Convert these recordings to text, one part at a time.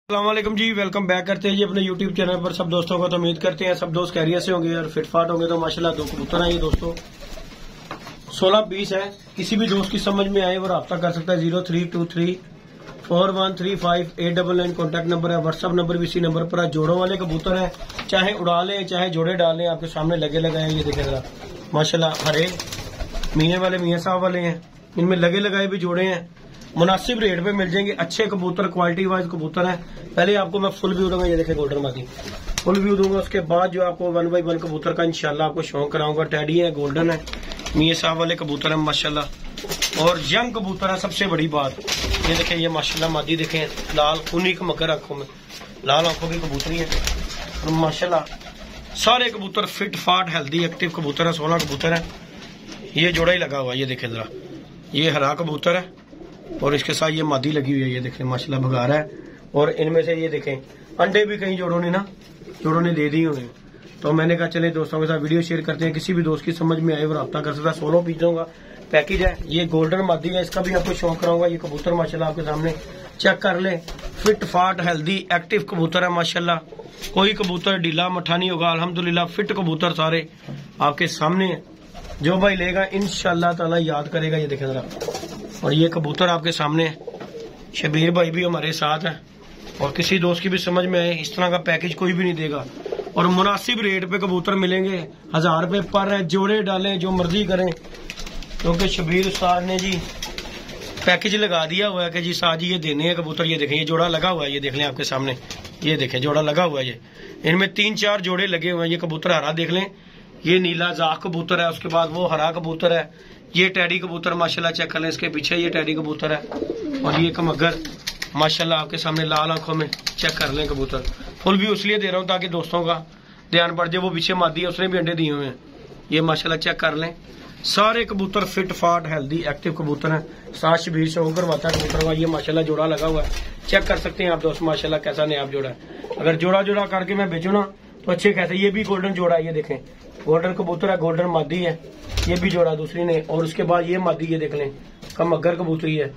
अस्सलामुअलैकुम जी, welcome back करते हैं जी अपने यूट्यूब चैनल पर सब दोस्तों को। तो उम्मीद करते हैं सब दोस्त खैरियत से होंगे और फिटफाट होंगे। तो माशाल्लाह दो कबूतर हैं ये दोस्तों, 16-20 है। किसी भी दोस्त की समझ में आए वो रब्ता कर सकता है। 03234135 कॉन्टैक्ट नंबर है। व्हाट्सअप नंबर भी इसी नंबर पर है। जोड़ों वाले कबूतर हैं, चाहे उड़ा लें चाहे जोड़े डाल लें, आपके सामने लगे लगाए ये देखें जरा माशाल्लाह। हरे मियाँ वाले मियाँ साहब वाले हैं, इनमें लगे लगाए भी जोड़े हैं। मुनासिब रेट पे मिल जाएंगे, अच्छे कबूतर क्वालिटी वाइज कबूतर हैं। पहले आपको मैं फुल व्यू दूंगा, ये देखें गोल्डन मादी फुल व्यू दूंगा। उसके बाद जो आपको 1 बाई 1 कबूतर का इंशाल्लाह आपको शौक कराऊंगा। टैडी है, गोल्डन है, मियाँ साहब वाले कबूतर है माशाल्लाह। और यंग कबूतर है, सबसे बड़ी बात ये देखें, ये माशाल्लाह मादी देखें, लाल खूनी का मकर आंखों में, लाल आंखों की कबूतरी है और माशाल्लाह सारे कबूतर फिट फाट हेल्दी एक्टिव कबूतर है। 16 कबूतर है। ये जोड़ा ही लगा हुआ है, ये देखें जरा, ये हरा कबूतर है और इसके साथ ये मादी लगी हुई है, ये देखें माशाल्लाह भगा रहा है। और इनमें से ये देखें अंडे भी कई जोड़ों ने दे दिए उन्हें। तो मैंने कहा चले दोस्तों के साथ वीडियो शेयर करते हैं, किसी भी दोस्त की समझ में आए वो रब्ता कर सकता है। 16 पीसों का पैकेज है। ये गोल्डन मादी है, इसका भी आपको शौक कराऊंगा। ये कबूतर माशाल्लाह आपके सामने चेक कर ले, फिट फाट हेल्दी एक्टिव कबूतर है माशाल्लाह। कोई कबूतर ढीला मठा नहीं होगा, अल्हम्दुलिल्लाह फिट कबूतर सारे आपके सामने। जो भाई लेगा इंशाल्लाह ताला याद करेगा। ये देखें जरा, और ये कबूतर आपके सामने, शबीर भाई भी हमारे साथ है। और किसी दोस्त की भी समझ में आए, इस तरह का पैकेज कोई भी नहीं देगा और मुनासिब रेट पे कबूतर मिलेंगे। 1000 रुपए पर है, जोड़े डालें जो मर्जी करें, क्योंकि शबीर उस्ताद ने जी पैकेज लगा दिया हुआ है कि जी साथ जी ये देने हैं कबूतर। ये देखें, ये जोड़ा लगा हुआ है, ये देख लें आपके सामने, ये देखें जोड़ा लगा हुआ है। ये इनमें 3-4 जोड़े लगे हुए हैं। ये कबूतर हरा देख लें, ये नीला जाख कबूतर है, उसके बाद वो हरा कबूतर है। ये टैडी कबूतर माशाल्लाह चेक कर लें, इसके पीछे ये टैडी कबूतर है और ये कमगर माशाल्लाह आपके सामने लाल आंखों में चेक कर लें कबूतर। फुल भी इसलिए दे रहा हूँ ताकि दोस्तों का ध्यान बढ़ जाए। वो पीछे मादी है, उसने भी अंडे दिए हुए हैं। ये माशाल्लाह चेक कर लें, सारे कबूतर फिट फाट हेल्दी एक्टिव कबूतर हैं। साथ शबीर शौक करवाता है कबूतर का। ये माशाल्लाह जोड़ा लगा हुआ है, चेक कर सकते हैं आप दोस्त माशाल्लाह कैसा नयाब जोड़ा है। अगर जोड़ा करके मैं बेचूँ ना तो अच्छे कैसे। ये भी गोल्डन जोड़ा है, ये देखें गोल्डन कबूतर है, गोल्डन मादी है, ये भी जोड़ा दूसरी ने। और उसके बाद ये मादी ये देख लें कमगर कबूतरी है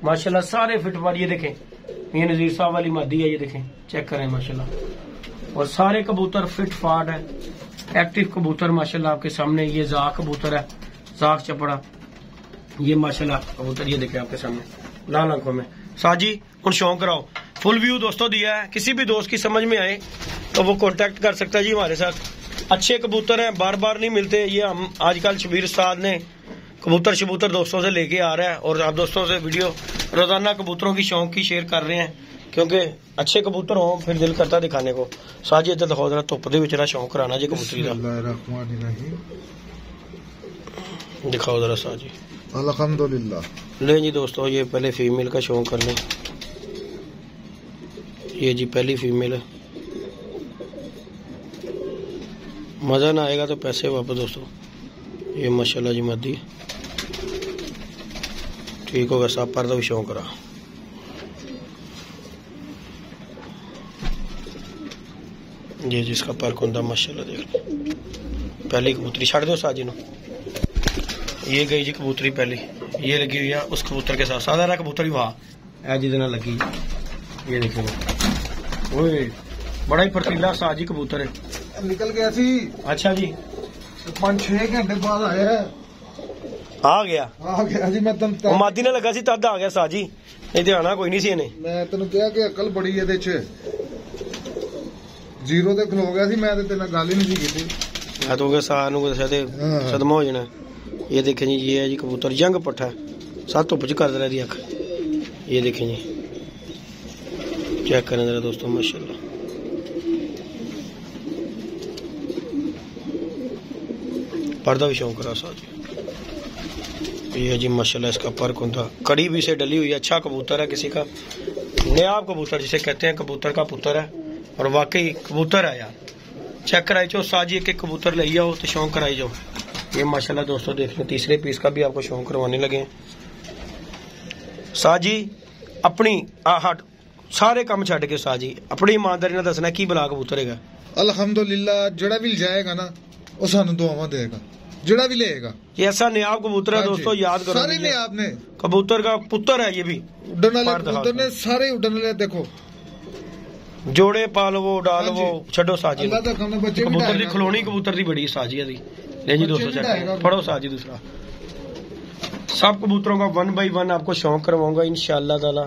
माशाल्लाह, सारे फिट फाट। ये देखें ये नजीर साहब वाली मादी है, ये देखें चेक करें माशाल्लाह। और सारे कबूतर फिट फाट है, एक्टिव कबूतर माशाल्लाह आपके सामने। ये जाक कबूतर है, जाक चपड़ा, ये माशाल्लाह कबूतर ये देखें आपके सामने लाल आंखों में। साजी उन शौक कराओ। फुल व्यू दोस्तों दिया है, किसी भी दोस्त की समझ में आए तो वो कॉन्टेक्ट कर सकता है जी हमारे साथ। अच्छे कबूतर हैं, बार बार नहीं मिलते। ये हम आजकल शबीर उस्ताद ने कबूतर दोस्तों से लेके आ रहा है और आप दोस्तों से वीडियो रोजाना कबूतरों की शौक की शेयर कर रहे हैं, क्योंकि अच्छे कबूतर हो फिर दिल करता दिखाने को। साजी इधर दिखाओ जरा, धुप दे विच शौक कराना जी कबूतरी का, दिखाओ जरा साजी। अल्हम्दुलिल्लाह ले जी दोस्तों, ये पहले फीमेल का शौक कर लें। ये जी पहली फीमेल है, मजा ना आएगा तो पैसे वापस दोस्तों। ये माशाल्लाह जी मादी ठीक होगा, सब पर भी शौक करा। ये जिसका पर कुंदा माशाल्लाह देख लो। पहली कबूतरी छड़ दो साजी नो, ये गई जी कबूतरी पहली, ये लगी हुई है उस कबूतर के साथ। साधारण कबूतरी वाह जिद लगी, ये देखो ओए बड़ा ही फर्तीला साजी कबूतर है। निकल गया सी। अच्छा जी, 5-6 घंटे बाद आया, आ गया जी। मैं मादी ने लगा सी तद आ गया साजी, नहीं तो आना कोई नहीं सी इन्हें। मैं तेन कहा कि अकल बड़ी है, जीरो ते खलो गया सी। मैं ते तेरे गल ही नहीं की। मैं तो सदमा हो जाना। ये देखें जी, ये है जी कबूतर यंग पट्ठा है, साथ धुप च कर रही अख। ये देखें जी, चेक करें जरा दोस्तों माशाल्लाह। पर्दा भी शौक करा साथ। ये जी माशाल्लाह इसका पर कुंदा, कड़ी भी से डली हुई है। अच्छा कबूतर है, किसी का नयाब कबूतर जिसे कहते हैं, कबूतर का पुत्र है और वाकई कबूतर है यार। चेक कराई जाओ साजी, एक कबूतर ले आओ तो शौक कराई जाओ। ये माशाल्लाह दोस्तों देख लो, तीसरे पीस का भी आपको शौक करवाने लगे साजी। अपनी हट सारे काम छड़ के साजी अपनी ईमानदारी ने दसना की बला कबूतर है। अल्हम्दुलिल्लाह जड़ा भी जाएगा ना वो सानू दुआवां देगा, जड़ा भी लेगा। ये ऐसा नयाब कबूतर है दोस्तों, याद करो सारे नयाब ने। कबूतर का पुत्र है ये भी, उड़न वाले कबूतर ने सारे उड़न वाले। देखो जोड़े पा लवो उड़ा लवो छड्डो साजी अल्लाह दा करम बच्चे भी कबूतर दी ढाई खलोनी कबूतर दी बड़ी साजी दी ले जी दोस्तों बच्चे भी ढाई चेक पढ़ो साजी दूसरा सब कबूतरों का 1 बाई 1 आपको शौक करवाऊंगा इंशाअल्लाह ताला।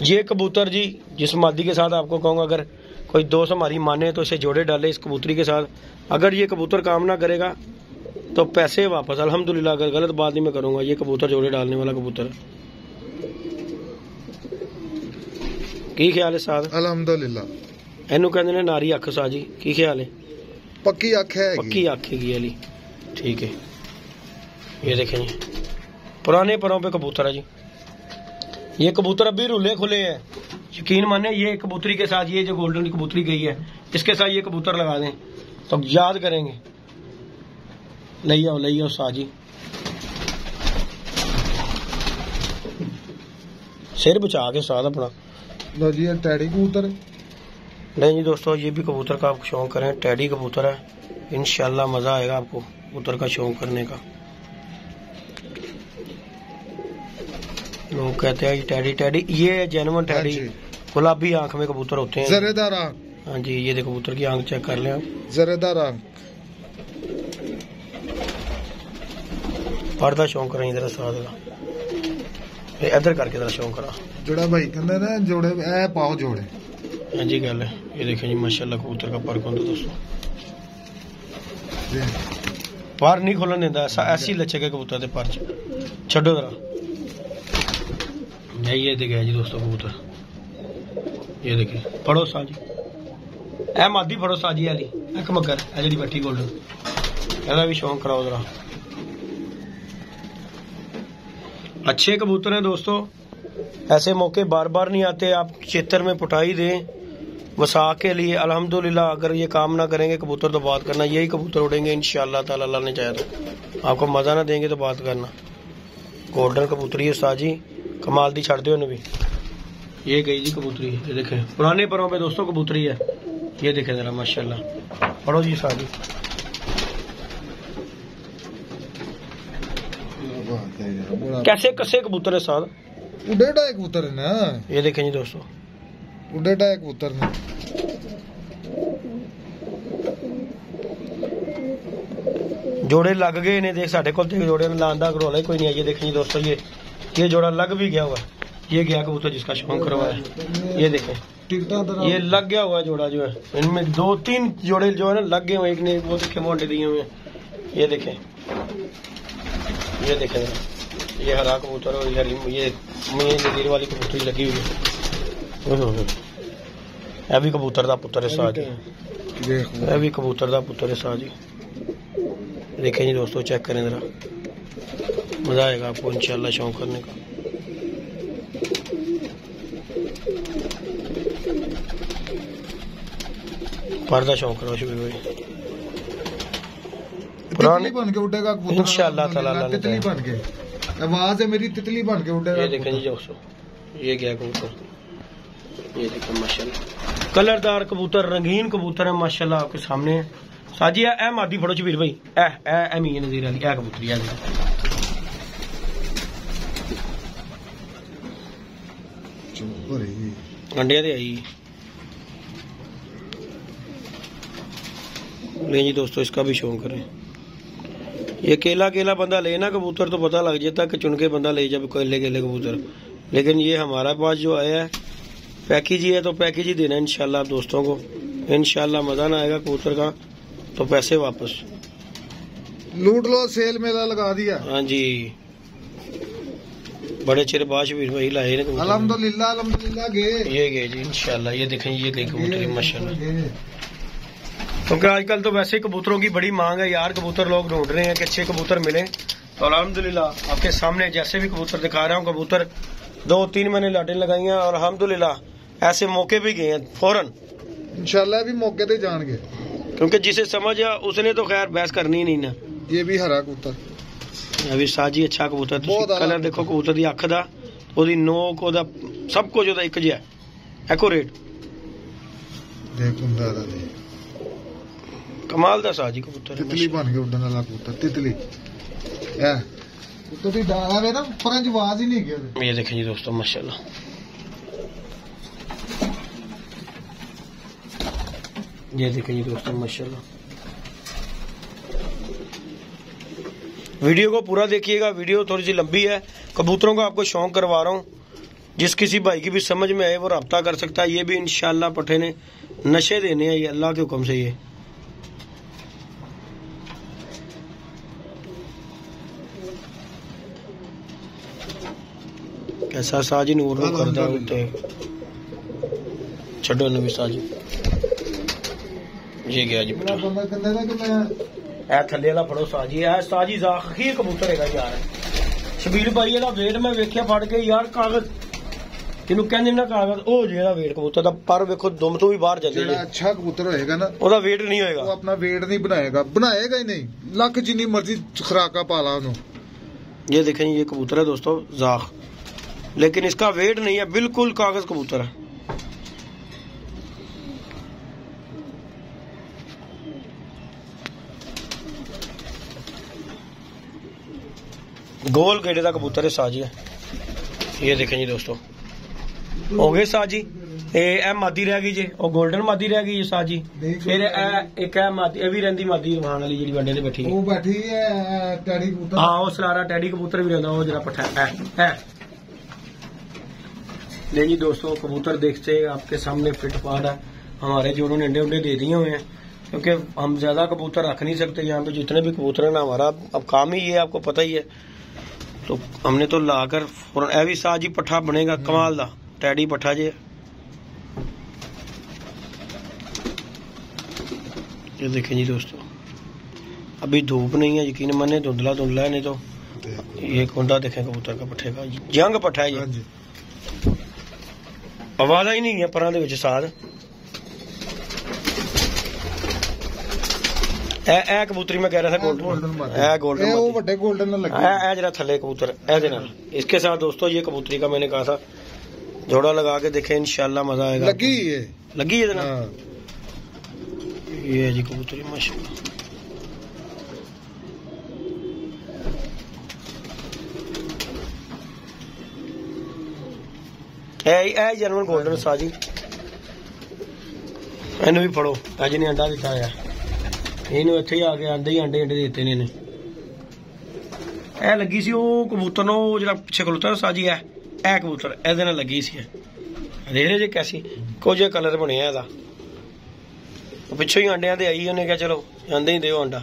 ये कबूतर जी जिस मादी के साथ आपको कहूँगा अगर कोई दोस्त हमारी माने तो इसे जोड़े डाले इस कबूतरी के साथ। अगर ये कबूतर काम ना करेगा तो पैसे वापस अल्हम्दुलिल्लाह। अगर गलत बात नहीं मैं करूँगा। ये कबूतर जोड़े डालने वाला कबूतर की ख्याल है साथ अल्हम्दुलिल्लाह इनू कहते ने नारी अख साजी की ख्याल है पक्की अख है पक्की अख है अली ठीक है। ये देखें जी पुराने परों पे कबूतर है जी। ये कबूतर अभी रुले खुले हैं यकीन माने। ये कबूतरी के साथ ये जो गोल्डन कबूतरी गई है इसके साथ ये कबूतर लगा दें तो याद करेंगे। ले आओ साजी सिर बचा के साथ अपना। लो जी ये टैडी कबूतर नहीं जी दोस्तों ये भी कबूतर का आप शौक करें। टैडी कबूतर है इंशाल्लाह मजा आएगा आपको कबूतर का शौक करने का। लोग कहते हैं टैडी टैडी ये जेन्युइन टैडी गुलाबी आंख में कबूतर होते हैं जरेदार आंख। हाँ जी ये देखो कबूतर की आंख चेक कर लें आप जरेदार आंख। पर्दा शौक करें इधर साथ इधर करके जरा शौक करा जोड़ा भाई कहते ना जोड़े ए पाओ जोड़े। हाँ जी गल है। ये देखें जी माशाल्लाह कबूतर का पर कौन दोस्तों पर नहीं खोलन देता ऐसी लचे के कबूतर के पर छो जरा। ये देखे जी दोस्तों कबूतर ये देखे फड़ो साजी ए मादी फड़ो साजी वाली एक मगर है जी बट्टी गोल्डन एदा भी शौक कराओ जरा। अच्छे कबूतर हैं दोस्तों ऐसे मौके बार बार नहीं आते। आप चित्र में पुटाई दें वसा के लिए अल्हम्दुलिल्लाह। अगर ये काम ना करेंगे कबूतर तो बात करना। यही कबूतर उड़ेंगे इंशाअल्लाह ताला अल्लाह ने चाहे तो। आपको मजा ना देंगे तो बात करना। गोल्डन कबूतरी है साजी कमाल दी छड़ दो भी। ये गई जी कबूतरी ये देखें पुराने परों पे दोस्तों कबूतरी है। ये देखें जरा माशाल्लाह पढ़ो जी साजी कैसे कसे कबूतर है साथ उड़ेडा कबूतर है ना। ये देखें जी दोस्तों उड़ेडा कबूतर ने जोड़े लग गए ने देख साढ़े को जोड़े लाने का घरोला ही कोई नहीं है। ये देखें जी दोस्तों ये जोड़ा लग भी गया हुआ है। ये गया कबूतर जिसका शौक करवाया ये देखें ये लग गया हुआ जोड़ा जो है। इनमें 2-3 जोड़े जो है ना लग गए हुए एक ने वो देखे मोटे दिए हुए ये देखें ये हरा कबूतर और ये नजीर वाली कबूतरी लगी हुई है। यह भी कबूतर का पुत्र है साजी यह भी कबूतर का पुत्र है साजी। देखें जी दोस्तों चेक करें जरा मजा आएगा आपको इंशाल्लाह शौक करने का। पर्दा शौक करो शबीर भाई पुरानी बन के उड़ेगा इंशाल्लाह ताला तितली बन के आवाज है मेरी तितली बन के उड़ेगा। ये देखें जी दोस्तों ये गया कबूतर ये देखें माशाल्लाह कलरदार कबूतर रंगीन कबूतर है माशाल्लाह आपके सामने साजी है। मादी फड़ो शबीर भाई ए मीर नजीर वाली ए कबूतरी है अंडे दे आई। ले जी दोस्तों इसका भी शौक करें। ये केला बंदा ले ना कबूतर तो पता लग जाता कि चुन के बंदा ले जब केले कबूतर। लेकिन ये हमारा पास जो आया है पैकेज ही है तो पैकेज ही देना इंशाल्लाह आप दोस्तों को। इंशाल्लाह मजा ना आएगा कबूतर का तो पैसे वापस लूट लो सेल मेला लगा दिया। हाँ जी बड़े चिर बाद शबीर भाई लाए ना अल्हम्दुलिल्लाह ये गए जी इंशाल्लाह। ये देखें ये गई कबूतरी माशाल्लाह। क्योंकि आजकल तो वैसे कबूतरों की बड़ी मांग है यार। कबूतर लोग ढूंढ रहे हैं कि अच्छे कबूतर मिले तो अल्हम्दुलिल्लाह आपके सामने जैसे भी कबूतर दिखा रहा हूँ कबूतर 2-3 मैंने लाटें लगाई हैं और अल्हम्दुलिल्लाह ऐसे मौके भी गए हैं फौरन इंशाल्लाह भी मौके पे जाएंगे। क्योंकि जिसे समझ आ उसने तो खैर बहस करनी नहीं ना। ये भी हरा कबूतर अभी साजी अच्छा कबूतर कलर देखो कबूतर की अख का नोक सब कुछ एक जिहा एक्यूरेट कमाल दा साजी कबूतर तितली बन के उड़न वाला कबूतर तितली तो डाला वे ना पर आवाज ही नहीं गया। ये देखें जी दोस्तों माशाल्लाह ये देखें जी दोस्तों माशाल्लाह। वीडियो को पूरा देखिएगा, वीडियो थोड़ी सी लंबी है। कबूतरों का आपको शौक करवा रहा हूँ, जिस किसी भाई की भी समझ में आए वो रब्ता कर सकता है। ये भी इंशाल्लाह पट्ठे ने नशे देने हैं, ये अल्लाह के हुक्म से। ये कैसा साजी नूर नु करदा उत्ते छड्डो नवी साजी। ये गया जी मेरा बंदा कहंदा है कि मैं ए थल्ले वाला फड़ो साजी। ए साजी जाखी कबूतर हैगा यार। शबीर भाई ਇਹਦਾ weight मैं वेख्या फड़ के यार कागज ਇਹਨੂੰ ਕਹਿੰਦੇ ਨਾ ਕਾਗਜ਼ ਉਹ ਜਿਹੜਾ weight ਕਬੂतर ਦਾ ਪਰ ਵੇਖੋ ਦੁਮ ਤੋਂ ਵੀ ਬਾਹਰ ਚੱਲੇ। ਜਿਹੜਾ ਅੱਛਾ ਕਬੂतर ਹੋਏਗਾ ਨਾ ਉਹਦਾ weight ਨਹੀਂ ਹੋਏਗਾ, ਉਹ ਆਪਣਾ weight नहीं बनाएगा ही नहीं। ਲੱਖ ਜਿੰਨੀ ਮਰਜ਼ੀ ਖੁਰਾਕਾਂ ਪਾ ਲਾ ਉਹਨੂੰ। ये देखें ये कबूतर है दोस्तों जाख, लेकिन इसका वेट नहीं है, बिल्कुल कागज कबूतर है। गोल गेड़े का कबूतर है साजी है। ये देखें जी दोस्तों हो गए साजी। ए मादी रह गई जी, और गोल्डन मादी रह गई साजी। फिर एक मादी भी रही मादी वहां वाली जी वंडे बैठी वो बैठी है टैडी कबूतर। हाँ वो सलारा टैडी कबूतर भी रहता, वो जरा पट्ठा है। नहीं जी दोस्तों कबूतर देखते आपके सामने फिट फाट है। हमारे जोड़ों ने अंडे उंडे दे दिए हुए हैं, क्योंकि हम ज्यादा कबूतर रख नहीं सकते यहाँ पे। जितने भी कबूतर है ना हमारा अब काम ही ये आपको पता ही है, तो हमने तो लाकर फौरन भी साजी पट्ठा बनेगा कमाल दा टैडी पट्ठा जे। ये देखें जी दोस्तों अभी धूप नहीं है, यकीन माने धुंधला धुंधला है, नहीं तो ये कुंडा देखें कबूतर का पट्ठे का जंग पट्ठा है ये। आवाज ही नहीं है परां दे विच साध। ए कबूतरी मैं कह रहा था गोल्डन वो बड़े गोल्डन ना लगे। ए जरा थले कबूतर ऐसे ना। इसके साथ दोस्तों ये कबूतरी का मैंने कहा था जोड़ा लगा के देखें इंशाल्लाह मजा आएगा। लगी है ना। ये है जी कबूतरी माशाल्लाह। ए जर्मन गोल्डन साजी ਇਹਨੂੰ ਵੀ ਫੜੋ। ਅੱਜ ਨੇ ਅੰਡਾ ਦਿੱਤਾ ਆ, ਇਹਨੂੰ ਇੱਥੇ ਹੀ ਆ ਕੇ ਆਂਦੇ ਹੀ ਅੰਡੇ ਦਿੱਤੇ ਨੇ ਇਹਨੇ। ਇਹ ਲੱਗੀ ਸੀ ਉਹ ਕਬੂਤਰ ਨੂੰ ਜਿਹੜਾ ਪਿੱਛੇ ਖਲੋਤਾ ਸਾਜੀ ਹੈ, ਇਹ ਕਬੂਤਰ ਇਹਦੇ ਨਾਲ ਲੱਗੀ ਸੀ। ਦੇਖ ਰਹੇ ਜੇ ਕੈਸੀ ਕੁਝ ਕਲਰ ਬਣਿਆ ਇਹਦਾ। ਪਿੱਛੋਂ ਹੀ ਅੰਡਿਆਂ ਤੇ ਆਈ, ਉਹਨੇ ਕਿਹਾ ਚਲੋ ਜਾਂਦੇ ਹੀ ਦਿਓ अंडा।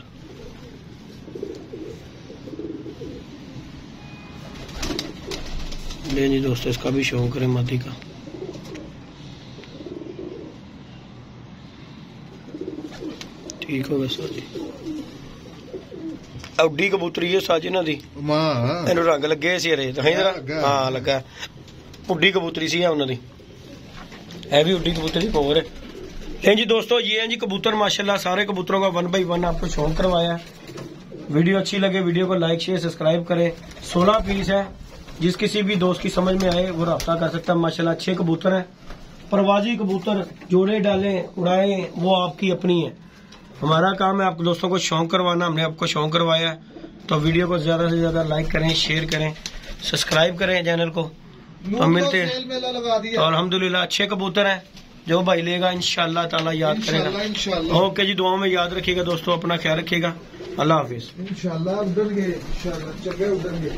ले जी दोस्तों इसका भी शौक है मादी का। ठीक हो गया साजी। उड्डी कबूतरी है साजी ना दी, इन्हू रंग लगे सी अरे हाँ लगा उड्डी कबूतरी सी उन्हों दी। है भी उड्डी कबूतरी होर है। नहीं जी दोस्तों ये हैं जी कबूतर माशाल्लाह। सारे कबूतरों का 1 बाई 1 आपको शौक करवाया। वीडियो अच्छी लगे वीडियो को लाइक शेयर सब्सक्राइब करें। 16 पीस है, जिस किसी भी दोस्त की समझ में आए वो रब्ता कर सकता है। माशाल्लाह अच्छे कबूतर हैं, परवाजी कबूतर, जोड़े डालें उड़ाएं वो आपकी अपनी है। हमारा काम है आपको दोस्तों को शौक करवाना। हमने आपको शौक करवाया है, तो वीडियो को ज्यादा से ज्यादा लाइक करें, शेयर करें, सब्सक्राइब करें चैनल को। तो मिलते हैं। तो अल्हम्दुलिल्लाह अच्छे कबूतर हैं, जो भाई लेगा इंशाल्लाह ताला याद करेगा। ओके जी दुआ में याद रखिएगा दोस्तों, अपना ख्याल रखिएगा। अल्लाह हाफिज। इंशाल्लाह उड़ेंगे, इंशाल्लाह चंगे उड़ेंगे।